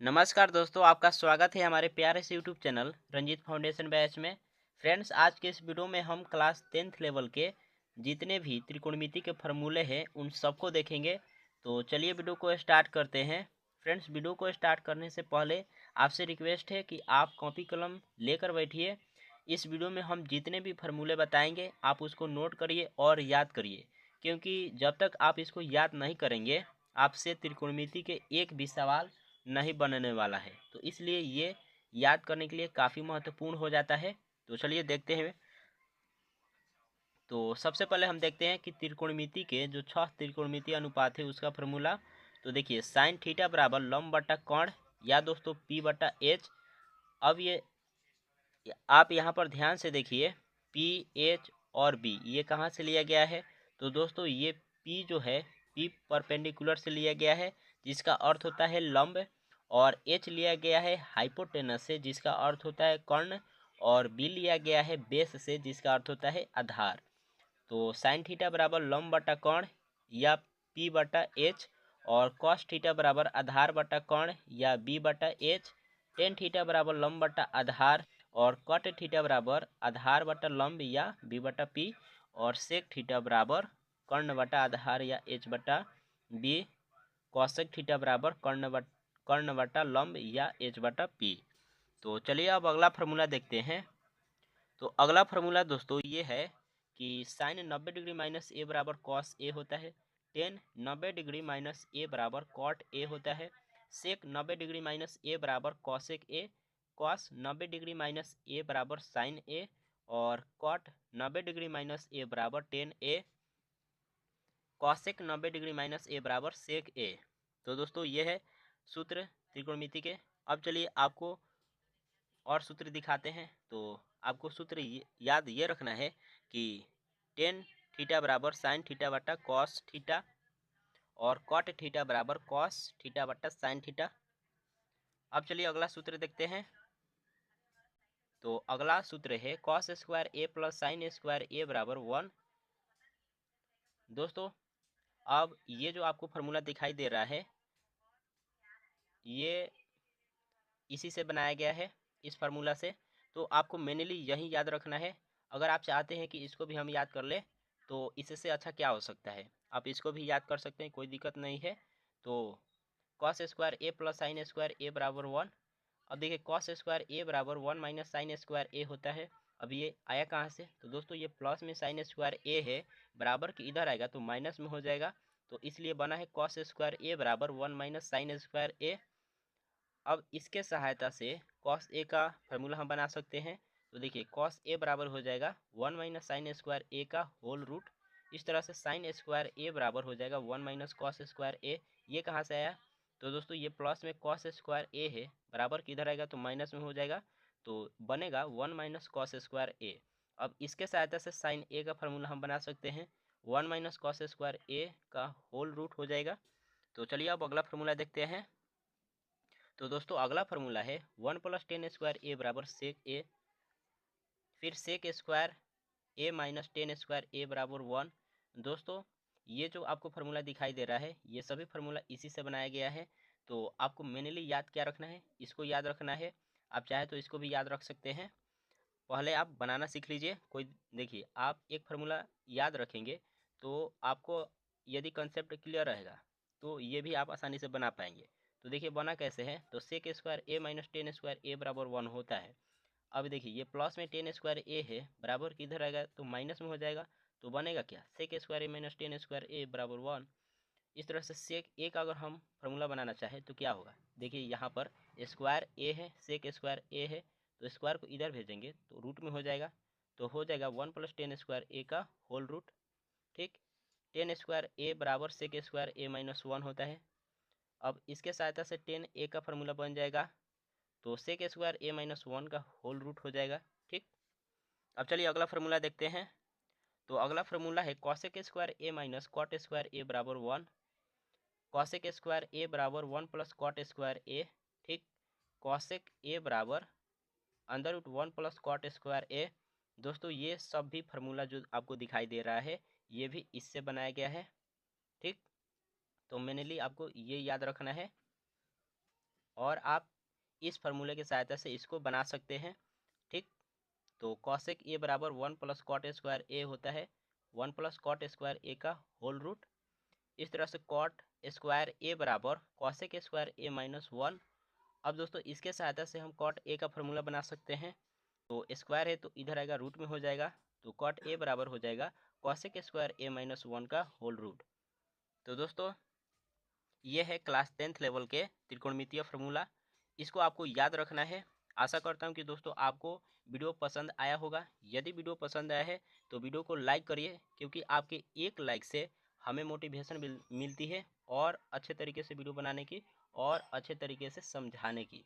नमस्कार दोस्तों, आपका स्वागत है हमारे प्यारे से YouTube channel Ranjit foundation batch में। फ्रेंड्स, आज के इस वीडियो में हम क्लास 10th लेवल के जितने भी त्रिकोणमिति के फार्मूले हैं उन सबको देखेंगे। तो चलिए वीडियो को स्टार्ट करते हैं। फ्रेंड्स, वीडियो को स्टार्ट करने से पहले आपसे रिक्वेस्ट है कि आप कॉपी कलम लेकर बैठिए। इस वीडियो में हम जितने भी फार्मूले बताएंगे आप उसको नोट करिए और याद करिए, क्योंकि जब तक आप इसको याद नहीं करेंगे आपसे त्रिकोणमिति के एक भी सवाल नहीं बनने वाला है। तो इसलिए ये याद करने के लिए काफ़ी महत्वपूर्ण हो जाता है। तो चलिए देखते हैं। तो सबसे पहले हम देखते हैं कि त्रिकोणमिति के जो 6 त्रिकोणमिति अनुपात है उसका फॉर्मूला। तो देखिए, साइन थीटा बराबर लंब बटा कोण या दोस्तों पी बटा एच। अब ये आप यहाँ पर ध्यान से देखिए, पी एच और बी ये कहाँ से लिया गया है। तो दोस्तों ये पी जो है पी परपेंडिकुलर से लिया गया है जिसका अर्थ होता है लंब, और एच लिया गया है हाइपोटेनस से जिसका अर्थ होता है कर्ण, और बी लिया गया है बेस से जिसका अर्थ होता है आधार। तो साइन थीटा बराबर लंब बटा कोण या पी बटा एच, और कॉस थीटा बराबर आधार बटा कोण या बी बटा एच। टेन थीटा बराबर लंब बटा आधार, और कॉट थीटा बराबर आधार बटा लंब या बी बटा पी, और सेक थीटा बराबर कर्ण बटा आधार या एच बटा बी। कॉसेक थीटा बराबर कर्ण बटा लंब या एच बटा पी। तो चलिए अब अगला फार्मूला देखते हैं। तो अगला फार्मूला दोस्तों ये है कि साइन 90 डिग्री माइनस ए बराबर कॉस ए होता है। टेन 90 डिग्री माइनस ए बराबर कॉट ए होता है। सेक 90 डिग्री माइनस ए बराबर cosec A. Cos 90 degree minus A बराबर साइन ए, और कॉट 90 डिग्री माइनस ए बराबर ten A. Cosec 90 degree minus A बराबर सेक ए। तो दोस्तों ये है सूत्र त्रिकोणमिति के। अब चलिए आपको और सूत्र दिखाते हैं। तो आपको सूत्र याद ये रखना है कि टेन थीटा बराबर साइन थीटा बटा कॉस थीटा, और कॉट थीटा बराबर कॉस थीटा बटा साइन थीटा। अब चलिए अगला सूत्र देखते हैं। तो अगला सूत्र है कॉस स्क्वायर ए प्लस साइन स्क्वायर ए बराबर 1। दोस्तों, अब ये जो आपको फार्मूला दिखाई दे रहा है ये इसी से बनाया गया है, इस फार्मूला से। तो आपको मेनली यही याद रखना है। अगर आप चाहते हैं कि इसको भी हम याद कर ले तो इससे अच्छा क्या हो सकता है, आप इसको भी याद कर सकते हैं, कोई दिक्कत नहीं है। तो कॉस स्क्वायर ए प्लस साइन स्क्वायर ए बराबर 1। अब देखिए कॉस स्क्वायर ए बराबर 1 माइनस साइन स्क्वायर ए होता है। अब ये आया कहाँ से, तो दोस्तों ये प्लस में साइन स्क्वायर ए है, बराबर की इधर आएगा तो माइनस में हो जाएगा। तो इसलिए बना है कॉस स्क्वायर ए बराबर 1 माइनस साइन स्क्वायर ए। अब इसके सहायता से कॉस ए का फार्मूला हम बना सकते हैं। तो देखिए कॉस ए बराबर हो जाएगा 1 माइनस साइन स्क्वायर ए का होल रूट। इस तरह से साइन स्क्वायर ए बराबर हो जाएगा 1 माइनस कॉस स्क्वायर ए। ये कहाँ से आया, तो दोस्तों ये प्लस में कॉस स्क्वायर ए है, बराबर किधर आएगा तो माइनस में हो जाएगा। तो बनेगा 1 माइनस कॉस स्क्वायर ए। अब इसके सहायता से साइन ए का फार्मूला हम बना सकते हैं, 1 माइनस कॉस स्क्वायर ए का होल रूट हो जाएगा। तो चलिए अब अगला फार्मूला देखते हैं। तो दोस्तों अगला फार्मूला है 1 प्लस टेन स्क्वायर ए बराबर सेक ए। फिर सेक स्क्वायर ए माइनस टेन स्क्वायर ए बराबर 1। दोस्तों ये जो आपको फार्मूला दिखाई दे रहा है ये सभी फार्मूला इसी से बनाया गया है। तो आपको मेनली याद क्या रखना है, इसको याद रखना है। आप चाहे तो इसको भी याद रख सकते हैं, पहले आप बनाना सीख लीजिए। कोई देखिए, आप एक फार्मूला याद रखेंगे तो आपको यदि कंसेप्ट क्लियर रहेगा तो ये भी आप आसानी से बना पाएंगे। तो देखिए बना कैसे है, तो सेक स्क्वायर ए माइनस टेन स्क्वायर ए बराबर 1 होता है। अब देखिए ये प्लस में टेन स्क्वायर ए है, बराबर किधर आएगा तो माइनस में हो जाएगा। तो बनेगा क्या, सेक स्क्वायर ए माइनस टेन स्क्वायर ए बराबर 1। इस तरह से सेक ए का अगर हम फार्मूला बनाना चाहें तो क्या होगा, देखिए यहाँ पर स्क्वायर ए है, सेक स्क्वायर ए है, तो स्क्वायर को इधर भेजेंगे तो रूट में हो जाएगा। तो हो जाएगा 1 प्लस टेन स्क्वायर ए का होल रूट। ठीक, टेन स्क्वायर ए बराबर सेक स्क्वायर ए माइनस 1 होता है। अब इसके सहायता से टेन ए का फार्मूला बन जाएगा, तो सेक स्क्वायर ए माइनस 1 का होल रूट हो जाएगा। ठीक, अब चलिए अगला फार्मूला देखते हैं। तो अगला फार्मूला है कॉसेक स्क्वायर ए माइनस कॉट स्क्वायर ए बराबर 1। कॉसेक स्क्वायर ए बराबर 1 प्लस कॉट स्क्वायर ए। ठीक, कॉसेक ए बराबर under root 1 plus cot square A. दोस्तों ये सब भी फार्मूला जो आपको दिखाई दे रहा है ये भी इससे बनाया गया है। ठीक, तो मेनली आपको ये याद रखना है। और आप इस फार्मूले की सहायता से इसको बना सकते हैं। ठीक, तो कॉसेक ए बराबर 1 प्लस कॉट स्क्वायर ए होता है, 1 प्लस कॉट स्क्वायर ए का होल रूट। इस तरह से कॉट स्क्वायर ए बराबर कॉसेक स्क्वायर ए माइनस 1। अब दोस्तों इसके सहायता से हम कॉट ए का फार्मूला बना सकते हैं। तो स्क्वायर है तो इधर आएगा रूट में हो जाएगा, तो कॉट ए बराबर हो जाएगा कॉसेक स्क्वायर ए माइनस 1 का होल रूट। तो दोस्तों ये है क्लास 10th लेवल के त्रिकोणमितीय फार्मूला, इसको आपको याद रखना है। आशा करता हूँ कि दोस्तों आपको वीडियो पसंद आया होगा। यदि वीडियो पसंद आया है तो वीडियो को लाइक करिए, क्योंकि आपके एक लाइक से हमें मोटिवेशन मिलती है और अच्छे तरीके से वीडियो बनाने की और अच्छे तरीके से समझाने की।